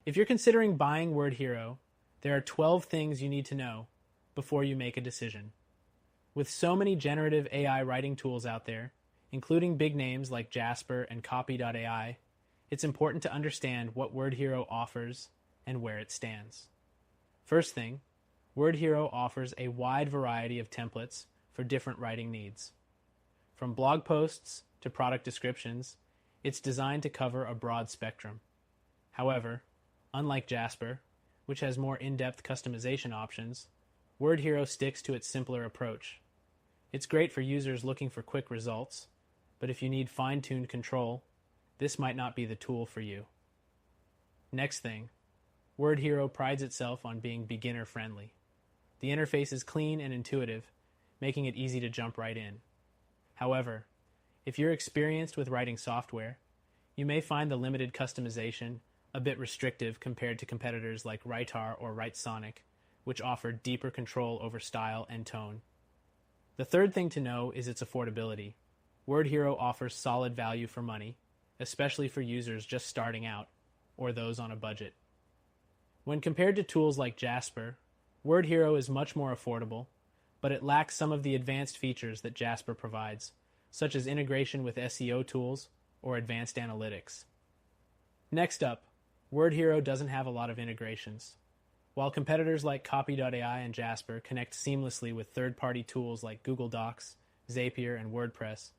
If you're considering buying WordHero, there are 12 things you need to know before you make a decision. With so many generative AI writing tools out there, including big names like Jasper and Copy.ai, it's important to understand what WordHero offers and where it stands. First thing, WordHero offers a wide variety of templates for different writing needs. From blog posts to product descriptions, it's designed to cover a broad spectrum. However, unlike Jasper, which has more in-depth customization options, WordHero sticks to its simpler approach. It's great for users looking for quick results, but if you need fine-tuned control, this might not be the tool for you. Next thing, WordHero prides itself on being beginner-friendly. The interface is clean and intuitive, making it easy to jump right in. However, if you're experienced with writing software, you may find the limited customization a bit restrictive compared to competitors like WriteHero or WriteSonic, which offer deeper control over style and tone. The third thing to know is its affordability. WordHero offers solid value for money, especially for users just starting out or those on a budget. When compared to tools like Jasper, WordHero is much more affordable, but it lacks some of the advanced features that Jasper provides, such as integration with SEO tools or advanced analytics. Next up, WordHero doesn't have a lot of integrations. While competitors like Copy.ai and Jasper connect seamlessly with third-party tools like Google Docs, Zapier, and WordPress,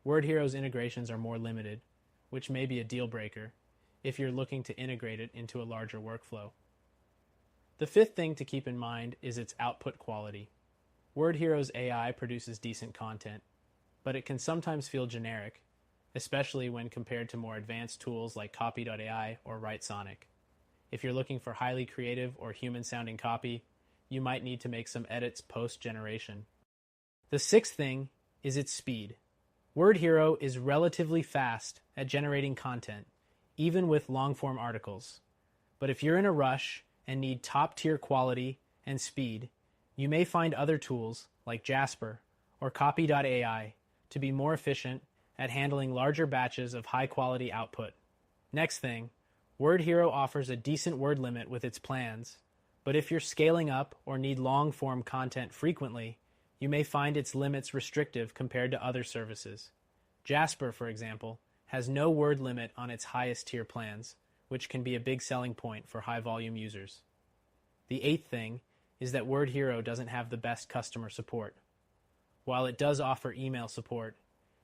WordHero's integrations are more limited, which may be a deal breaker if you're looking to integrate it into a larger workflow. The fifth thing to keep in mind is its output quality. WordHero's AI produces decent content, but it can sometimes feel generic, especially when compared to more advanced tools like Copy.ai or WriteSonic. If you're looking for highly creative or human-sounding copy, you might need to make some edits post-generation. The sixth thing is its speed. WordHero is relatively fast at generating content, even with long-form articles. But if you're in a rush and need top-tier quality and speed, you may find other tools like Jasper or Copy.ai to be more efficient at handling larger batches of high-quality output. Next thing, WordHero offers a decent word limit with its plans, but if you're scaling up or need long-form content frequently, you may find its limits restrictive compared to other services. Jasper, for example, has no word limit on its highest tier plans, which can be a big selling point for high-volume users. The eighth thing is that WordHero doesn't have the best customer support. While it does offer email support,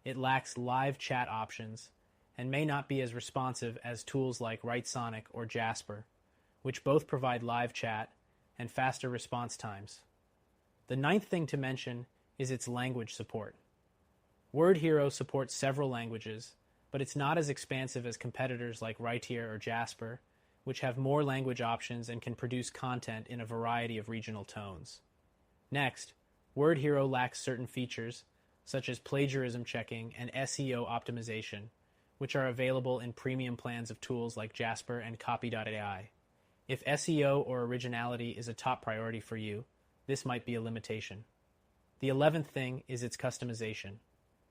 it lacks live chat options and may not be as responsive as tools like WriteSonic or Jasper, which both provide live chat and faster response times. The ninth thing to mention is its language support. WordHero supports several languages, but it's not as expansive as competitors like WriteHero or Jasper, which have more language options and can produce content in a variety of regional tones. Next, WordHero lacks certain features, such as plagiarism checking and SEO optimization, which are available in premium plans of tools like Jasper and Copy.ai. If SEO or originality is a top priority for you, this might be a limitation. The 11th thing is its customization.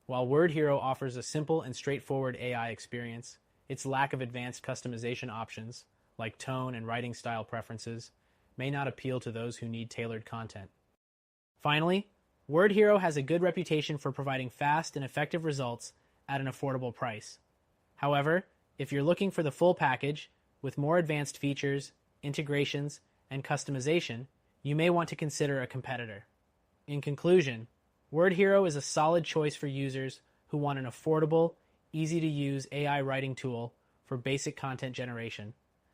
While WordHero offers a simple and straightforward AI experience, its lack of advanced customization options, like tone and writing style preferences, may not appeal to those who need tailored content. Finally, WordHero has a good reputation for providing fast and effective results at an affordable price. However, if you're looking for the full package with more advanced features, integrations, and customization, you may want to consider a competitor. In conclusion, WordHero is a solid choice for users who want an affordable, easy-to-use AI writing tool for basic content generation.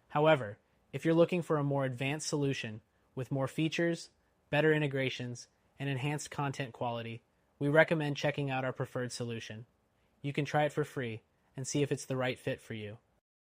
However, if you're looking for a more advanced solution with more features, better integrations, and enhanced content quality, we recommend checking out our preferred solution. You can try it for free and see if it's the right fit for you.